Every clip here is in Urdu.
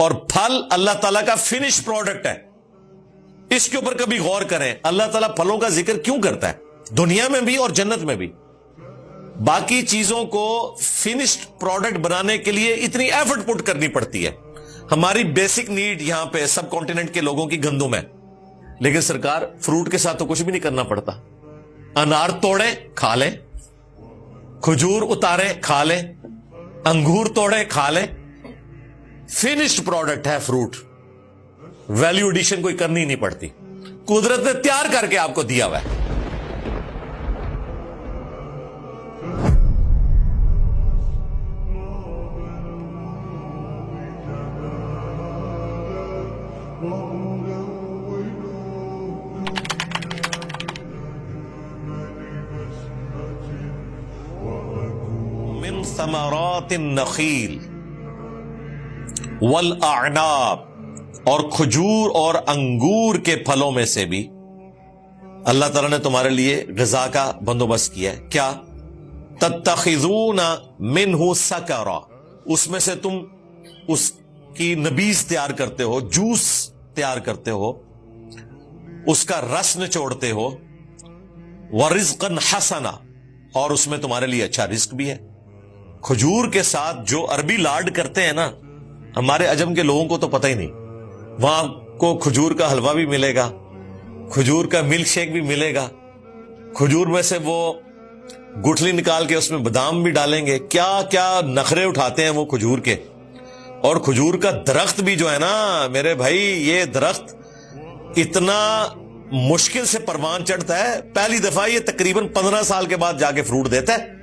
اور پھل اللہ تعالیٰ کا فنش پروڈکٹ ہے. اس کے اوپر کبھی غور کریں, اللہ تعالیٰ پھلوں کا ذکر کیوں کرتا ہے دنیا میں بھی اور جنت میں بھی؟ باقی چیزوں کو فنشڈ پروڈکٹ بنانے کے لیے اتنی ایفرٹ پٹ کرنی پڑتی ہے. ہماری بیسک نیڈ یہاں پہ سب کانٹیننٹ کے لوگوں کی گندم ہے, لیکن سرکار فروٹ کے ساتھ تو کچھ بھی نہیں کرنا پڑتا. انار توڑیں کھا لیں, کھجور اتاریں کھا لیں, انگور توڑیں کھا لیں. فنشڈ پروڈکٹ ہے فروٹ, ویلیو ایڈیشن کوئی کرنی نہیں پڑتی, قدرت نے تیار کر کے آپ کو دیا ہوا ہے. من ثمرات النخیل والاعناب, اور کھجور اور انگور کے پھلوں میں سے بھی اللہ تعالیٰ نے تمہارے لیے غذا کا بندوبست کیا ہے. کیا؟ تتخذون منہ سکرا, اس میں سے تم اس کی نبیذ تیار کرتے ہو, جوس تیار کرتے ہو, اس کا رس نچوڑتے ہو. ورزقا حسنا, اور اس میں تمہارے لیے اچھا رزق بھی ہے. کھجور کے ساتھ جو عربی لاڈ کرتے ہیں نا, ہمارے عجم کے لوگوں کو تو پتہ ہی نہیں. وہاں کو کھجور کا حلوہ بھی ملے گا, کھجور کا ملک شیک بھی ملے گا, کھجور میں سے وہ گٹھلی نکال کے اس میں بادام بھی ڈالیں گے. کیا کیا نخرے اٹھاتے ہیں وہ کھجور کے. اور کھجور کا درخت بھی جو ہے نا میرے بھائی, یہ درخت اتنا مشکل سے پروان چڑھتا ہے, پہلی دفعہ یہ تقریباً 15 سال کے بعد جا کے فروٹ دیتا ہے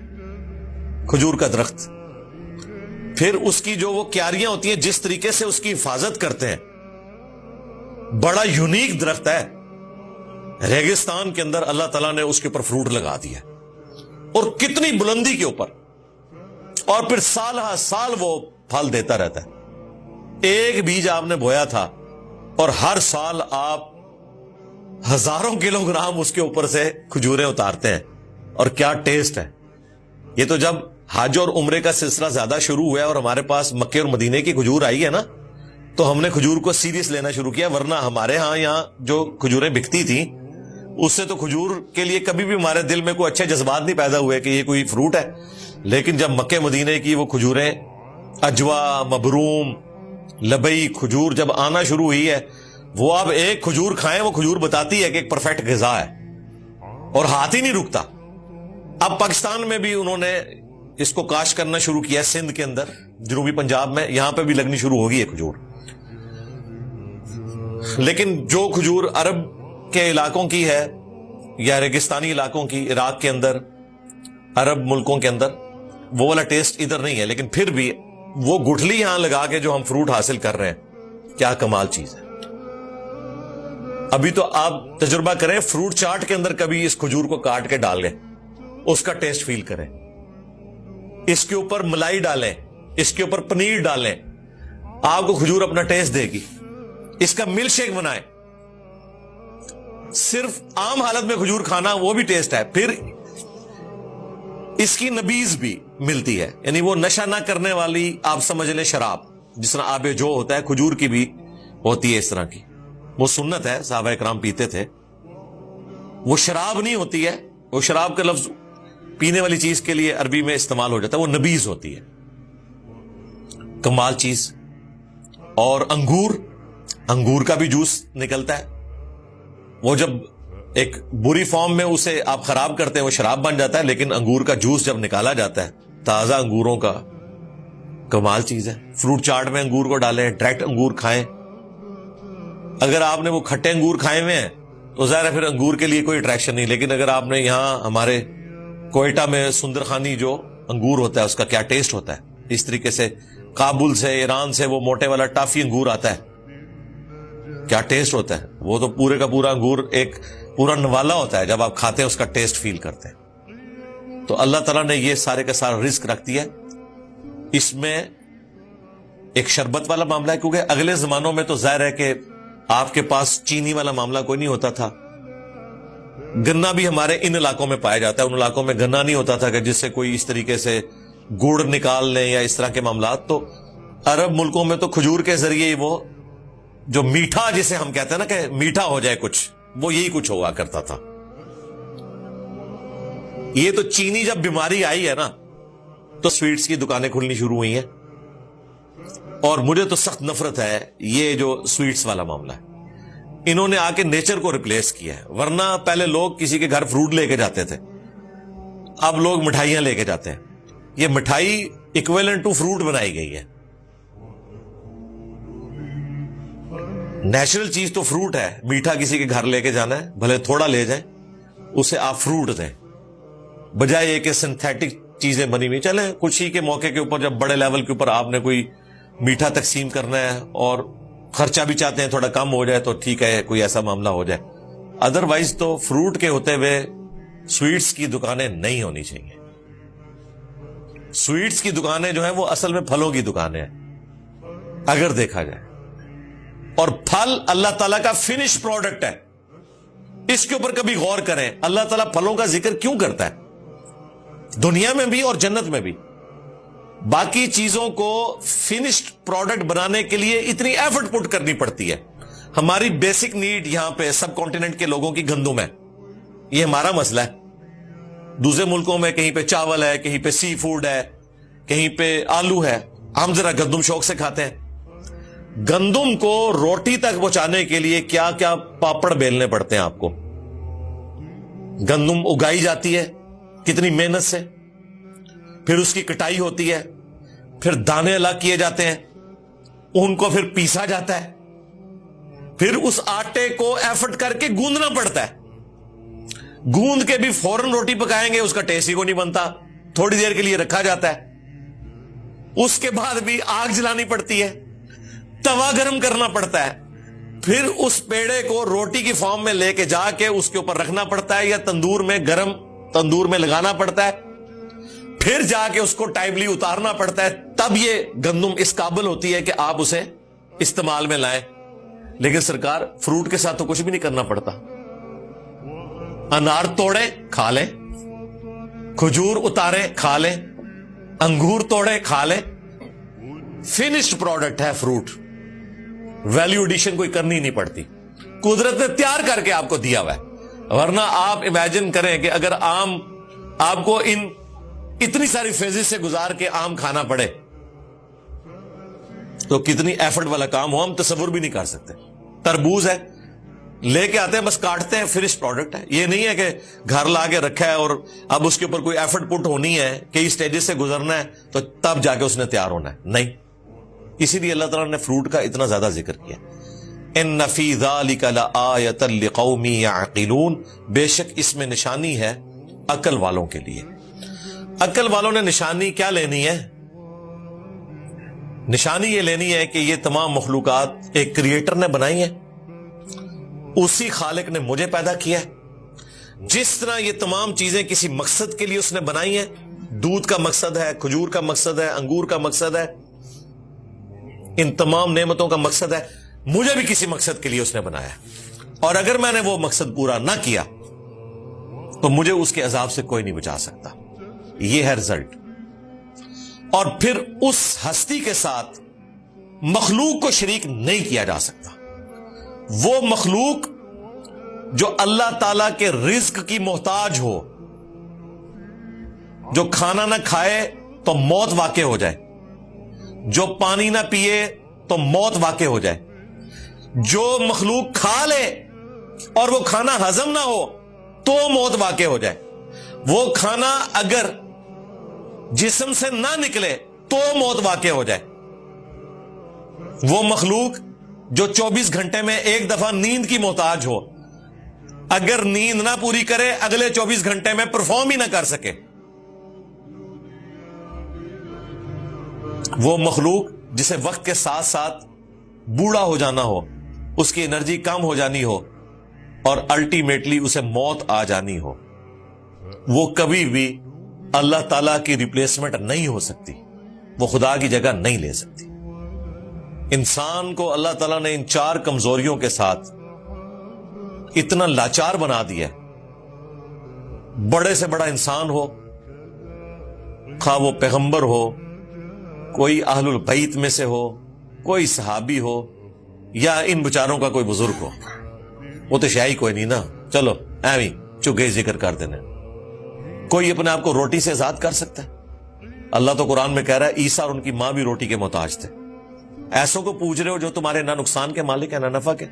کھجور کا درخت. پھر اس کی جو وہ کیاریاں ہوتی ہیں, جس طریقے سے اس کی حفاظت کرتے ہیں, بڑا یونیک درخت ہے. ریگستان کے اندر اللہ تعالیٰ نے اس کے اوپر فروٹ لگا دیا, اور کتنی بلندی کے اوپر, اور پھر سال ہر سال وہ پھل دیتا رہتا ہے. ایک بیج آپ نے بویا تھا اور ہر سال آپ ہزاروں کلو گرام اس کے اوپر سے کھجوریں اتارتے ہیں. اور کیا ٹیسٹ ہے. یہ تو جب حج اور عمرے کا سلسلہ زیادہ شروع ہوا ہے اور ہمارے پاس مکے اور مدینے کی کھجور آئی ہے نا, تو ہم نے کھجور کو سیریس لینا شروع کیا. ورنہ ہمارے ہاں یہاں جو کھجوریں بکتی تھیں, اس سے تو کھجور کے لیے کبھی بھی ہمارے دل میں کوئی اچھے جذبات نہیں پیدا ہوئے کہ یہ کوئی فروٹ ہے. لیکن جب مکے مدینے کی وہ کھجوریں اجوا, مبروم, لبئی کھجور جب آنا شروع ہوئی ہے, وہ آپ ایک کھجور کھائیں, وہ کھجور بتاتی ہے کہ ایک پرفیکٹ غذا ہے, اور ہاتھ ہی نہیں رکتا. اب پاکستان میں بھی انہوں نے اس کو کاشت کرنا شروع کیا, سندھ کے اندر, جنوبی پنجاب میں, یہاں پہ بھی لگنی شروع ہوگی ہے کھجور. لیکن جو کھجور عرب کے علاقوں کی ہے یا ریگستانی علاقوں کی, عراق کے اندر, عرب ملکوں کے اندر, وہ والا ٹیسٹ ادھر نہیں ہے. لیکن پھر بھی وہ گٹھلی یہاں لگا کے جو ہم فروٹ حاصل کر رہے ہیں, کیا کمال چیز ہے. ابھی تو آپ تجربہ کریں, فروٹ چاٹ کے اندر کبھی اس کھجور کو کاٹ کے ڈال لیں, اس کا ٹیسٹ فیل کریں. اس کے اوپر ملائی ڈالیں, اس کے اوپر پنیر ڈالیں, آپ کو کھجور اپنا ٹیسٹ دے گی. اس کا ملک شیک بنائیں, صرف عام حالت میں کھجور کھانا وہ بھی ٹیسٹ ہے. پھر اس کی نبیذ بھی ملتی ہے, یعنی وہ نشہ نہ کرنے والی, آپ سمجھ لیں شراب, جس طرح آب جو ہوتا ہے, کھجور کی بھی ہوتی ہے اس طرح کی. وہ سنت ہے, صحابہ کرام پیتے تھے. وہ شراب نہیں ہوتی ہے, وہ شراب کا لفظ پینے والی چیز کے لیے عربی میں استعمال ہو جاتا ہے, وہ نبیذ ہوتی ہے. کمال چیز. اور انگور کا بھی جوس نکلتا ہے. وہ جب ایک بری فارم میں اسے آپ خراب کرتے ہیں وہ شراب بن جاتا ہے, لیکن انگور کا جوس جب نکالا جاتا ہے تازہ انگوروں کا, کمال چیز ہے. فروٹ چاٹ میں انگور کو ڈالیں, ڈائریکٹ انگور کھائیں. اگر آپ نے وہ کھٹے انگور کھائے ہوئے ہیں تو ظاہر ہے پھر انگور کے لیے کوئی اٹریکشن نہیں. لیکن اگر آپ نے یہاں ہمارے کوئٹہ میں سندرخانی جو انگور ہوتا ہے اس کا کیا ٹیسٹ ہوتا ہے, اس طریقے سے کابل سے, ایران سے وہ موٹے والا ٹافی انگور آتا ہے, کیا ٹیسٹ ہوتا ہے. وہ تو پورے کا پورا انگور ایک پورا نوالا ہوتا ہے, جب آپ کھاتے ہیں اس کا ٹیسٹ فیل کرتے ہیں. تو اللہ تعالیٰ نے یہ سارے کا سارا رزق رکھ دیا. اس میں ایک شربت والا معاملہ ہے, کیونکہ اگلے زمانوں میں تو ظاہر ہے کہ آپ کے پاس چینی والا معاملہ کوئی نہیں ہوتا تھا. گنا بھی ہمارے ان علاقوں میں پایا جاتا ہے, ان علاقوں میں گنا نہیں ہوتا تھا کہ جس سے کوئی اس طریقے سے گڑ نکال لیں یا اس طرح کے معاملات. تو عرب ملکوں میں تو کھجور کے ذریعے وہ جو میٹھا جسے ہم کہتے ہیں نا کہ میٹھا ہو جائے کچھ، وہ یہی کچھ ہوا کرتا تھا. یہ تو چینی جب بیماری آئی ہے نا تو سویٹس کی دکانیں کھلنی شروع ہوئی ہیں، اور مجھے تو سخت نفرت ہے یہ جو سویٹس والا معاملہ ہے. انہوں نے آ کے نیچر کو ریپلیس کیا ہے. ورنہ پہلے لوگ کسی کے گھر فروٹ لے کے جاتے تھے، اب لوگ مٹھائیاں لے کے جاتے ہیں. یہ مٹھائی اکویلنٹ ٹو فروٹ بنائی گئی ہے. نیچرل چیز تو فروٹ ہے. میٹھا کسی کے گھر لے کے جانا ہے، بھلے تھوڑا لے جائیں، اسے آپ فروٹ دیں، بجائے یہ کہ سنتھیٹک چیزیں بنی ہوئی. چلیں خوشی کے موقع کے اوپر جب بڑے لیول کے اوپر آپ نے کوئی میٹھا تقسیم کرنا ہے اور خرچہ بھی چاہتے ہیں تھوڑا کم ہو جائے تو ٹھیک ہے، کوئی ایسا معاملہ ہو جائے. ادروائز تو فروٹ کے ہوتے ہوئے سویٹس کی دکانیں نہیں ہونی چاہیے. سویٹس کی دکانیں جو ہیں وہ اصل میں پھلوں کی دکانیں ہیں اگر دیکھا جائے، اور پھل اللہ تعالیٰ کا فنش پروڈکٹ ہے. اس کے اوپر کبھی غور کریں اللہ تعالیٰ پھلوں کا ذکر کیوں کرتا ہے دنیا میں بھی اور جنت میں بھی. باقی چیزوں کو فنشڈ پروڈکٹ بنانے کے لیے اتنی ایفرٹ پٹ کرنی پڑتی ہے. ہماری بیسک نیڈ یہاں پہ سب کانٹیننٹ کے لوگوں کی گندم ہے، یہ ہمارا مسئلہ ہے. دوسرے ملکوں میں کہیں پہ چاول ہے، کہیں پہ سی فوڈ ہے، کہیں پہ آلو ہے. ہم ذرا گندم شوق سے کھاتے ہیں. گندم کو روٹی تک پہنچانے کے لیے کیا کیا پاپڑ بیلنے پڑتے ہیں آپ کو. گندم اگائی جاتی ہے کتنی محنت سے، پھر اس کی کٹائی ہوتی ہے، پھر دانے الگ کیے جاتے ہیں، ان کو پھر پیسا جاتا ہے، پھر اس آٹے کو ایفرٹ کر کے گوندنا پڑتا ہے. گوند کے بھی فوراً روٹی پکائیں گے اس کا ٹیسٹ ہی کو نہیں بنتا، تھوڑی دیر کے لیے رکھا جاتا ہے. اس کے بعد بھی آگ جلانی پڑتی ہے، توا گرم کرنا پڑتا ہے، پھر اس پیڑے کو روٹی کی فارم میں لے کے جا کے اس کے اوپر رکھنا پڑتا ہے یا تندور میں گرم تندور میں لگانا پڑتا ہے، پھر جا کے اس کو ٹائملی اتارنا پڑتا ہے. تب یہ گندم اس قابل ہوتی ہے کہ آپ اسے استعمال میں لائیں. لیکن سرکار فروٹ کے ساتھ تو کچھ بھی نہیں کرنا پڑتا. انار توڑے کھا لیں، کھجور اتارے کھا لیں، انگور توڑے کھا لیں. فنشڈ پروڈکٹ ہے فروٹ، ویلیو ایڈیشن کوئی کرنی نہیں پڑتی، قدرت نے تیار کر کے آپ کو دیا ہوا ہے. ورنہ آپ امیجن کریں کہ اگر آم آپ کو اتنی ساری فیزز سے گزار کے آم کھانا پڑے تو کتنی ایفرٹ والا کام ہو، ہم تصور بھی نہیں کر سکتے. تربوز ہے، لے کے آتے ہیں بس کاٹتے ہیں، فنش پروڈکٹ ہے. یہ نہیں ہے کہ گھر لا کے رکھا ہے اور اب اس کے اوپر کوئی ایفرٹ پٹ ہونی ہے، کئی سٹیجز سے گزرنا ہے تو تب جا کے اس نے تیار ہونا ہے. نہیں، اسی لیے اللہ تعالیٰ نے فروٹ کا اتنا زیادہ ذکر کیا. ان فی ذلک لآیۃ لقوم یعقلون، بے شک اس میں نشانی ہے عقل والوں کے لیے. عقل والوں نے نشانی کیا لینی ہے؟ نشانی یہ لینی ہے کہ یہ تمام مخلوقات ایک کریٹر نے بنائی ہیں، اسی خالق نے مجھے پیدا کیا ہے. جس طرح یہ تمام چیزیں کسی مقصد کے لیے اس نے بنائی ہیں، دودھ کا مقصد ہے، کھجور کا مقصد ہے، انگور کا مقصد ہے، ان تمام نعمتوں کا مقصد ہے، مجھے بھی کسی مقصد کے لیے اس نے بنایا. اور اگر میں نے وہ مقصد پورا نہ کیا تو مجھے اس کے عذاب سے کوئی نہیں بچا سکتا. یہ ہے رزلٹ. اور پھر اس ہستی کے ساتھ مخلوق کو شریک نہیں کیا جا سکتا. وہ مخلوق جو اللہ تعالی کے رزق کی محتاج ہو، جو کھانا نہ کھائے تو موت واقع ہو جائے، جو پانی نہ پیے تو موت واقع ہو جائے، جو مخلوق کھا لے اور وہ کھانا ہضم نہ ہو تو موت واقع ہو جائے، وہ کھانا اگر جسم سے نہ نکلے تو موت واقع ہو جائے، وہ مخلوق جو 24 گھنٹے میں ایک دفعہ نیند کی محتاج ہو، اگر نیند نہ پوری کرے اگلے 24 گھنٹے میں پرفارم ہی نہ کر سکے، وہ مخلوق جسے وقت کے ساتھ ساتھ بوڑھا ہو جانا ہو، اس کی انرجی کم ہو جانی ہو اور الٹیمیٹلی اسے موت آ جانی ہو، وہ کبھی بھی اللہ تعالیٰ کی ریپلیسمنٹ نہیں ہو سکتی، وہ خدا کی جگہ نہیں لے سکتی. انسان کو اللہ تعالیٰ نے ان 4 کمزوریوں کے ساتھ اتنا لاچار بنا دیا، بڑے سے بڑا انسان ہو، خواہ وہ پیغمبر ہو، کوئی اہل البیت میں سے ہو, کوئی صحابی ہو, یا ان بچاروں کا کوئی بزرگ ہو. وہ تو شاہی کوئی نہیں نا, چلو ایویں چگے ذکر کر دینا. کوئی اپنے آپ کو روٹی سے آزاد کر سکتا ہے؟ اللہ تو قرآن میں کہہ رہا ہے عیسیٰ اور ان کی ماں بھی روٹی کے محتاج تھے. ایسوں کو پوچھ رہے ہو جو تمہارے نہ نقصان کے مالک ہیں نہ نفع کے.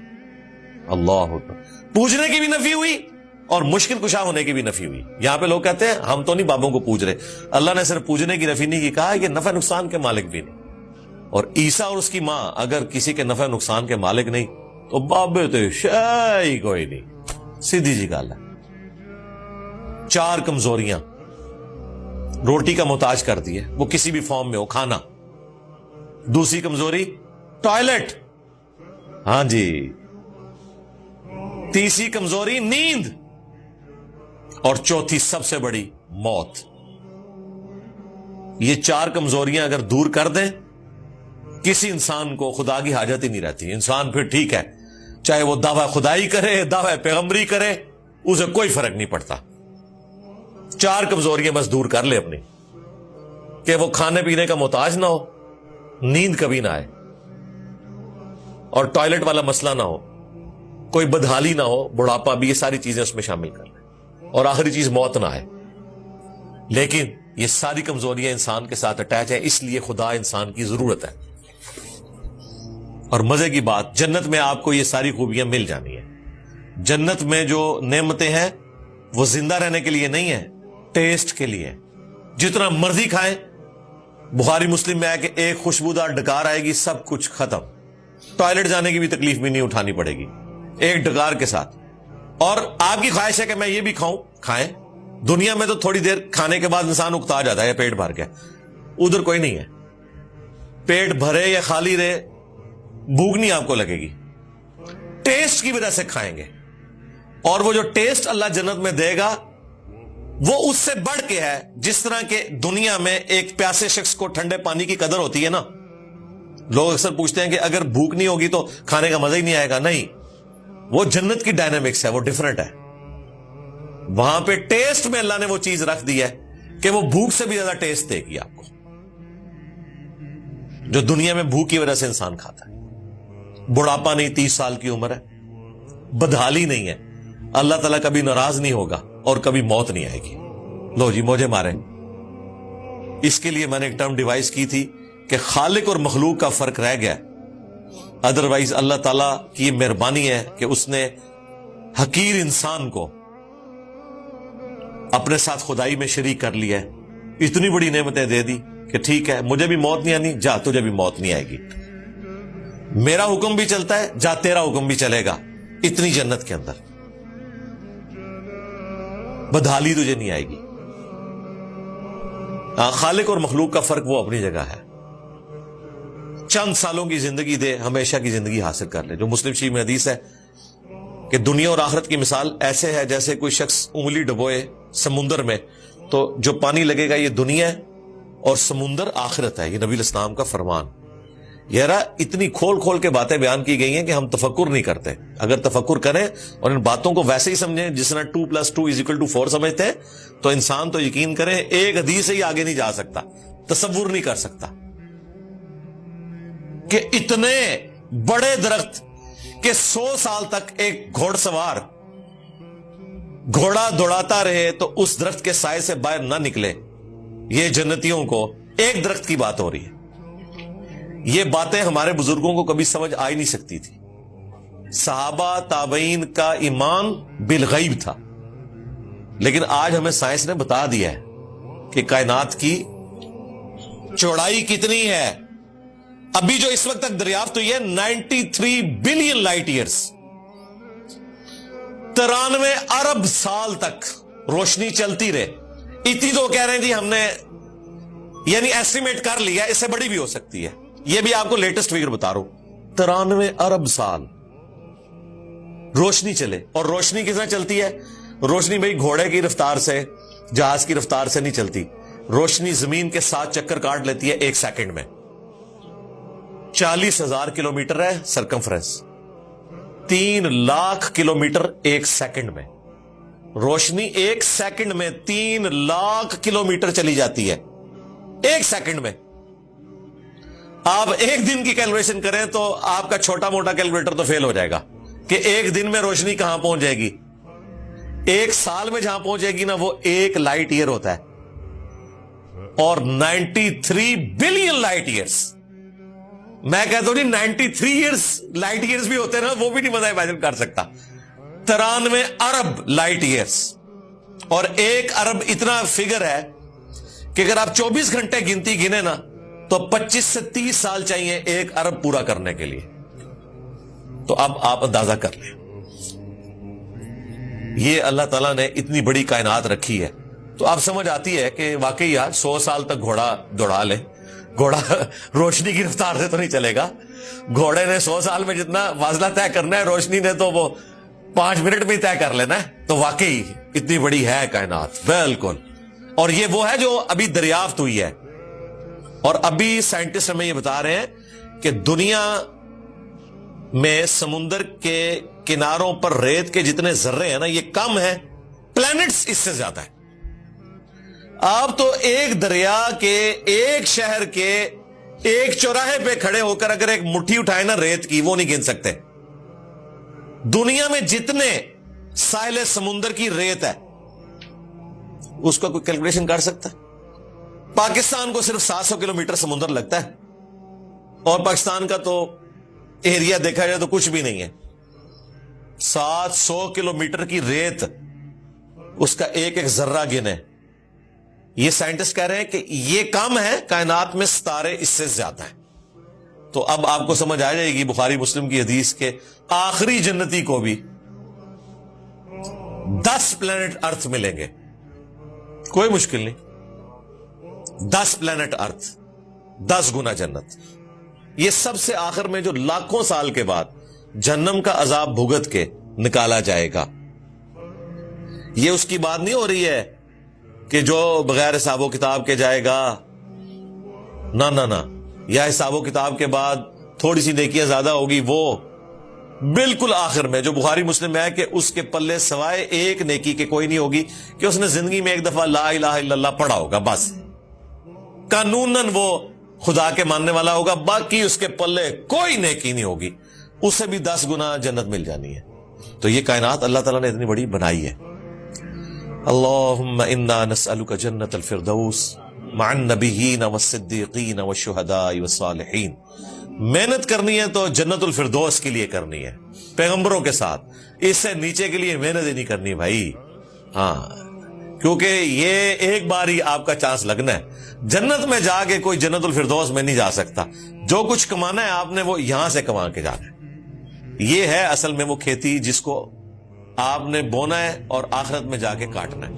اللہ اکبر. پوجنے کی بھی نفی ہوئی اور مشکل کشا ہونے کی بھی نفی ہوئی. یہاں پہ لوگ کہتے ہیں ہم تو نہیں بابوں کو پوج رہے. اللہ نے صرف پوجنے کی نفی نہیں کی, کہا کہ نفع نقصان کے مالک بھی نہیں. اور عیسیٰ اور اس کی ماں اگر کسی کے نفع نقصان کے مالک نہیں تو بابے تو شاہی کوئی نہیں. سیدھی جی گل ہے. 4 کمزوریاں روٹی کا محتاج کر دی ہے, وہ کسی بھی فارم میں ہو, کھانا. دوسری کمزوری ٹوائلٹ, ہاں جی. تیسری کمزوری نیند, اور چوتھی سب سے بڑی موت. یہ 4 کمزوریاں اگر دور کر دیں کسی انسان کو خدا کی حاجت ہی نہیں رہتی. انسان پھر ٹھیک ہے, چاہے وہ دعویٰ خدائی کرے, دعویٰ پیغمبری کرے, اسے کوئی فرق نہیں پڑتا. 4 کمزوریاں بس دور کر لے اپنی, کہ وہ کھانے پینے کا محتاج نہ ہو, نیند کبھی نہ آئے, اور ٹوائلٹ والا مسئلہ نہ ہو, کوئی بدحالی نہ ہو, بڑھاپا بھی, یہ ساری چیزیں اس میں شامل کر لیں, اور آخری چیز موت نہ آئے. لیکن یہ ساری کمزوریاں انسان کے ساتھ اٹیچ ہیں, اس لیے خدا انسان کی ضرورت ہے. اور مزے کی بات, جنت میں آپ کو یہ ساری خوبیاں مل جانی ہیں. جنت میں جو نعمتیں ہیں وہ زندہ رہنے کے لیے نہیں ہیں, ٹیسٹ کے لیے. جتنا مرضی کھائیں. بخاری مسلم میں ہے کہ ایک خوشبودار ڈکار آئے گی, سب کچھ ختم. ٹوائلٹ جانے کی بھی تکلیف بھی نہیں اٹھانی پڑے گی ایک ڈکار کے ساتھ. اور آپ کی خواہش ہے کہ میں یہ بھی کھاؤں, کھائیں. دنیا میں تو تھوڑی دیر کھانے کے بعد انسان اکتا جاتا ہے پیٹ بھر کے, ادھر کوئی نہیں ہے. پیٹ بھرے یا خالی رہے بھوک نہیں آپ کو لگے گی, ٹیسٹ کی وجہ سے کھائیں گے. اور وہ جو ٹیسٹ اللہ جنت میں دے گا وہ اس سے بڑھ کے ہے. جس طرح کہ دنیا میں ایک پیاسے شخص کو ٹھنڈے پانی کی قدر ہوتی ہے نا, لوگ اکثر پوچھتے ہیں کہ اگر بھوک نہیں ہوگی تو کھانے کا مزہ ہی نہیں آئے گا. نہیں, وہ جنت کی ڈائنامکس ہے, وہ ڈیفرنٹ ہے. وہاں پہ ٹیسٹ میں اللہ نے وہ چیز رکھ دی ہے کہ وہ بھوک سے بھی زیادہ ٹیسٹ دے گی آپ کو, جو دنیا میں بھوک کی وجہ سے انسان کھاتا ہے. بڑھاپا نہیں, 30 سال کی عمر ہے, بدحالی نہیں ہے, اللہ تعالیٰ کبھی ناراض نہیں ہوگا, اور کبھی موت نہیں آئے گی. لو جی موجے مارے. اس کے لیے میں نے ایک ٹرم ڈیوائز کی تھی کہ خالق اور مخلوق کا فرق رہ گیا. ادروائز اللہ تعالیٰ کی مہربانی ہے کہ اس نے حقیر انسان کو اپنے ساتھ خدائی میں شریک کر لیا ہے. اتنی بڑی نعمتیں دے دی کہ ٹھیک ہے مجھے بھی موت نہیں آنی, جا تجھے بھی موت نہیں آئے گی. میرا حکم بھی چلتا ہے, جا تیرا حکم بھی چلے گا. اتنی جنت کے اندر بدحالی تجھے نہیں آئے گی. خالق اور مخلوق کا فرق وہ اپنی جگہ ہے. چند سالوں کی زندگی دے, ہمیشہ کی زندگی حاصل کر لے. جو مسلم شریف میں حدیث ہے کہ دنیا اور آخرت کی مثال ایسے ہے جیسے کوئی شخص انگلی ڈبوئے سمندر میں, تو جو پانی لگے گا یہ دنیا ہے اور سمندر آخرت ہے. یہ نبی الاسلام کا فرمان. یارا اتنی کھول کھول کے باتیں بیان کی گئی ہیں کہ ہم تفکر نہیں کرتے. اگر تفکر کریں اور ان باتوں کو ویسے ہی سمجھیں جس طرح 2+2=4 سمجھتے ہیں, تو انسان تو یقین کریں ایک حدیث سے ہی آگے نہیں جا سکتا, تصور نہیں کر سکتا کہ اتنے بڑے درخت کہ 100 سال تک ایک گھوڑ سوار گھوڑا دوڑاتا رہے تو اس درخت کے سائے سے باہر نہ نکلے. یہ جنتیوں کو ایک درخت کی بات ہو رہی ہے. یہ باتیں ہمارے بزرگوں کو کبھی سمجھ آ ہی نہیں سکتی تھی. صحابہ تابعین کا ایمان بالغیب تھا, لیکن آج ہمیں سائنس نے بتا دیا ہے کہ کائنات کی چوڑائی کتنی ہے. ابھی جو اس وقت تک دریافت ہوئی ہے 93 بلین لائٹ ایئرز, 93 ارب سال تک روشنی چلتی رہے. اتنی تو کہہ رہے ہیں جی ہم نے یعنی ایسٹیمیٹ کر لیا, اس سے بڑی بھی ہو سکتی ہے. یہ بھی آپ کو لیٹسٹ فگر بتا رہا ہوں. 93 ارب سال روشنی چلے. اور روشنی کس طرح چلتی ہے؟ روشنی بھئی گھوڑے کی رفتار سے, جہاز کی رفتار سے نہیں چلتی. روشنی زمین کے 7 چکر کاٹ لیتی ہے 1 سیکنڈ میں. 40,000 کلومیٹر ہے سرکمفرنس, 3 لاکھ کلومیٹر 1 سیکنڈ میں. روشنی 1 سیکنڈ میں 3 لاکھ کلومیٹر چلی جاتی ہے, 1 سیکنڈ میں. آپ ایک دن کی کیلکولیشن کریں تو آپ کا چھوٹا موٹا کیلکولیٹر تو فیل ہو جائے گا کہ ایک دن میں روشنی کہاں پہنچ جائے گی. ایک سال میں جہاں پہنچ جائے گی نا وہ 1 لائٹ ایئر ہوتا ہے اور 93 بلین لائٹ ایئرس. میں کہتا ہوں 93 ایئرس لائٹ ایئرس بھی ہوتے ہیں نا, وہ بھی نہیں مزہ امیجن کر سکتا. 93 ارب لائٹ ایئرس, اور 1 ارب اتنا فگر ہے کہ اگر آپ 24 گھنٹے گنتی گنے نا تو 25 سے 30 سال چاہیے 1 ارب پورا کرنے کے لیے. تو اب آپ اندازہ کر لیں, یہ اللہ تعالیٰ نے اتنی بڑی کائنات رکھی ہے تو آپ سمجھ آتی ہے کہ واقعی یار 100 سال تک گھوڑا دوڑا لے. گھوڑا روشنی کی رفتار سے تو نہیں چلے گا. گھوڑے نے 100 سال میں جتنا فاصلہ طے کرنا ہے, روشنی نے تو وہ 5 منٹ میں طے کر لینا ہے. تو واقعی اتنی بڑی ہے کائنات بالکل. اور یہ وہ ہے جو ابھی دریافت ہوئی ہے, اور ابھی سائنٹسٹ ہمیں یہ بتا رہے ہیں کہ دنیا میں سمندر کے کناروں پر ریت کے جتنے ذرے ہیں نا یہ کم ہیں, پلانٹس اس سے زیادہ ہے. آپ تو ایک دریا کے, ایک شہر کے ایک چوراہے پہ کھڑے ہو کر اگر ایک مٹھی اٹھائے نا ریت کی, وہ نہیں گن سکتے. دنیا میں جتنے ساحل سمندر کی ریت ہے اس کا کوئی کیلکولیشن کر سکتا ہے؟ پاکستان کو صرف 700 کلومیٹر سمندر لگتا ہے, اور پاکستان کا تو ایریا دیکھا جائے تو کچھ بھی نہیں ہے. 700 کلومیٹر کی ریت, اس کا ایک ایک ذرہ گنے. یہ سائنٹسٹ کہہ رہے ہیں کہ یہ کم ہے, کائنات میں ستارے اس سے زیادہ ہیں. تو اب آپ کو سمجھ آ جائے گی بخاری مسلم کی حدیث کے آخری جنتی کو بھی 10 پلانٹ ارتھ ملیں گے, کوئی مشکل نہیں. 10 پلانٹ ارتھ, 10 گنا جنت. یہ سب سے آخر میں جو لاکھوں سال کے بعد جہنم کا عذاب بھگت کے نکالا جائے گا. یہ اس کی بات نہیں ہو رہی ہے کہ جو بغیر حساب و کتاب کے جائے گا, نہ, یا حساب و کتاب کے بعد تھوڑی سی نیکیاں زیادہ ہوگی. وہ بالکل آخر میں جو بخاری مسلم میں ہے کہ اس کے پلے سوائے ایک نیکی کے کوئی نہیں ہوگی کہ اس نے زندگی میں ایک دفعہ لا الہ الا اللہ پڑھا ہوگا, بس قانوناً وہ خدا کے ماننے والا ہوگا, باقی اس کے پلے کوئی نیکی نہیں ہوگی. اسے بھی 10 گنا جنت مل جانی ہے. تو یہ کائنات اللہ تعالیٰ نے اتنی بڑی بنائی ہے. اللہم انا نسألک جنت الفردوس مع النبیین والصدیقین والشہداء والصالحین. محنت کرنی ہے تو جنت الفردوس کے لیے کرنی ہے, پیغمبروں کے ساتھ. اس سے نیچے کے لیے محنت ہی نہیں کرنی بھائی. ہاں, کیونکہ یہ ایک بار ہی آپ کا چانس لگنا ہے. جنت میں جا کے کوئی جنت الفردوس میں نہیں جا سکتا. جو کچھ کمانا ہے آپ نے وہ یہاں سے کما کے جانا ہے. یہ ہے اصل میں وہ کھیتی جس کو آپ نے بونا ہے اور آخرت میں جا کے کاٹنا ہے.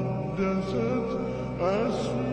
وتقدست أسماؤه